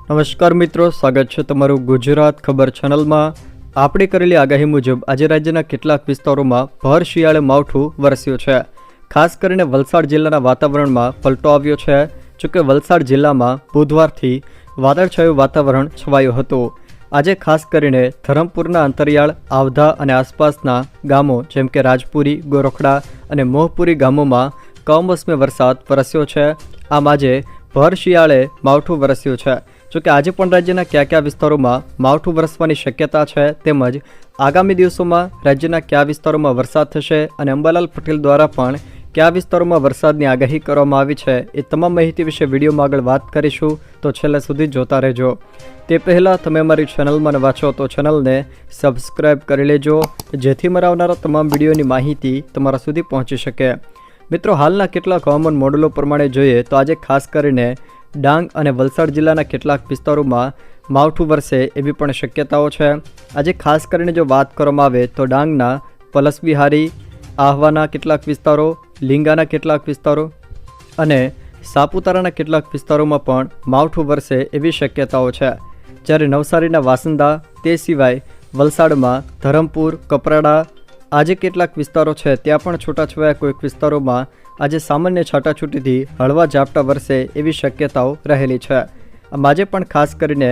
નમસ્કાર મિત્રો, સ્વાગત છે તમારું ગુજરાત ખબર ચેનલમાં। આપણે કરેલી આગાહી મુજબ આજે રાજ્યના કેટલાક વિસ્તારોમાં ભર શિયાળે માવઠું વરસ્યું છે। ખાસ કરીને વલસાડ જિલ્લાના વાતાવરણમાં પલટો આવ્યો છે। જોકે વલસાડ જિલ્લામાં બુધવારથી વાદળછાયું વાતાવરણ છવાયું હતું। આજે ખાસ કરીને ધરમપુરના અંતરિયાળ આવધા અને આસપાસના ગામો જેમ કે રાજપુરી, ગોરખડા અને મોહપુરી ગામોમાં કમોસમી વરસાદ વરસ્યો છે। આમ આજે ભર શિયાળે માવઠું વરસ્યું છે। જોકે આજે પણ રાજ્યના કયા કયા વિસ્તારોમાં માવઠું વરસવાની શક્યતા છે તેમજ આગામી દિવસોમાં રાજ્યના કયા વિસ્તારોમાં વરસાદ થશે અને અંબાલાલ પટેલ દ્વારા પણ કયા વિસ્તારોમાં વરસાદની આગાહી કરવામાં આવી છે એ તમામ માહિતી વિશે વિડીયોમાં આગળ વાત કરીશું, તો છેલ્લે સુધી જોતા રહેજો। તે પહેલાં તમે અમારી ચેનલમાં નવા છો તો ચેનલને સબસ્ક્રાઈબ કરી લેજો, જેથી મારા આવનારા તમામ વિડીયોની માહિતી તમારા સુધી પહોંચી શકે। મિત્રો, હાલના કેટલાક હવામાન મોડેલો પ્રમાણે જોઈએ તો આજે ખાસ કરીને ડાંગ અને વલસાડ જિલ્લાના કેટલાક વિસ્તારોમાં માવઠું વરસે એવી પણ શક્યતાઓ છે। આજે ખાસ કરીને જો વાત કરવામાં આવે તો ડાંગના પલસબિહારી, આહવાના કેટલાક વિસ્તારો, લીંગાના કેટલાક વિસ્તારો અને સાપુતારાના કેટલાક વિસ્તારોમાં પણ માવઠું વરસે એવી શક્યતાઓ છે। જ્યારે નવસારીના વાસંદા, તે સિવાય વલસાડમાં ધરમપુર, કપરાડા આજે કેટલાક વિસ્તારો છે ત્યાં પણ છૂટાછવાયા કોઈક વિસ્તારોમાં આજે સામાન્ય છાંટાછૂટીથી હળવા ઝાપટા વરસે એવી શક્યતાઓ રહેલી છે। આજે પણ ખાસ કરીને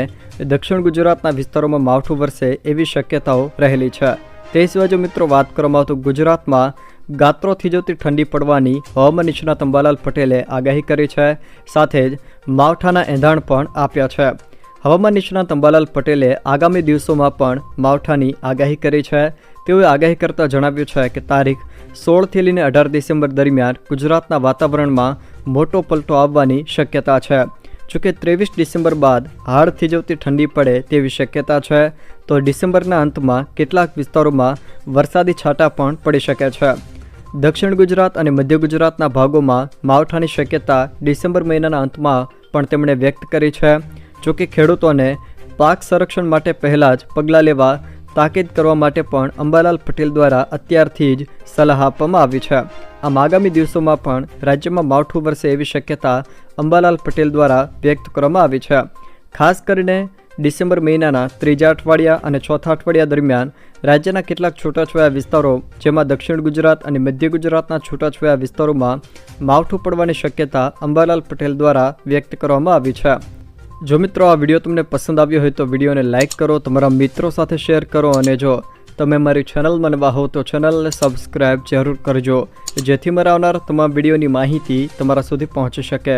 દક્ષિણ ગુજરાતના વિસ્તારોમાં માવઠું વરસે એવી શક્યતાઓ રહેલી છે। તે સિવાય જો મિત્રો વાત કરવામાં આવે તો ગુજરાતમાં ગાત્રો થીજવતી ઠંડી પડવાની હવામાન નિષ્ણાત અંબાલાલ પટેલે આગાહી કરી છે, સાથે જ માવઠાના એંધાણ પણ આપ્યા છે। હવામાન નિષ્ણાત અંબાલાલ પટેલે આગામી દિવસોમાં પણ માવઠાની આગાહી કરી છે। તેઓએ આગાહી કરતાં જણાવ્યું છે કે તારીખ 16થી લઈને 18 ડિસેમ્બર દરમિયાન ગુજરાતના વાતાવરણમાં મોટો પલટો આવવાની શક્યતા છે। જોકે 23 ડિસેમ્બર બાદ હાડ થીજવતી ઠંડી પડે તેવી શક્યતા છે, તો ડિસેમ્બરના અંતમાં કેટલાક વિસ્તારોમાં વરસાદી છાંટા પણ પડી શકે છે। દક્ષિણ ગુજરાત અને મધ્ય ગુજરાતના ભાગોમાં માવઠાની શક્યતા ડિસેમ્બર મહિનાના અંતમાં પણ તેમણે વ્યક્ત કરી છે। જોકે ખેડૂતોને પાક સંરક્ષણ માટે પહેલાં જ પગલાં લેવા તાકીદ કરવા માટે પણ અંબાલાલ પટેલ દ્વારા અત્યારથી જ સલાહ આપવામાં આવી છે। આમ આગામી દિવસોમાં પણ રાજ્યમાં માવઠું વરસે એવી શક્યતા અંબાલાલ પટેલ દ્વારા વ્યક્ત કરવામાં આવી છે। ખાસ કરીને ડિસેમ્બર મહિનાના ત્રીજા અઠવાડિયા અને ચોથા અઠવાડિયા દરમિયાન રાજ્યના કેટલાક છૂટાછવાયા વિસ્તારો જેમાં દક્ષિણ ગુજરાત અને મધ્ય ગુજરાતના છૂટાછવાયા વિસ્તારોમાં માવઠું પડવાની શક્યતા અંબાલાલ પટેલ દ્વારા વ્યક્ત કરવામાં આવી છે। જો મિત્રો આ વિડીયો તમને પસંદ આવ્યો હોય તો વિડીયોને લાઇક કરો, તમારા મિત્રો સાથે શેર કરો અને જો તમે મારી ચેનલમાં નવા હો તો ચેનલને સબસ્ક્રાઈબ જરૂર કરજો, જેથી મારા આવનાર તમામ વિડીયોની માહિતી તમારા સુધી પહોંચી શકે।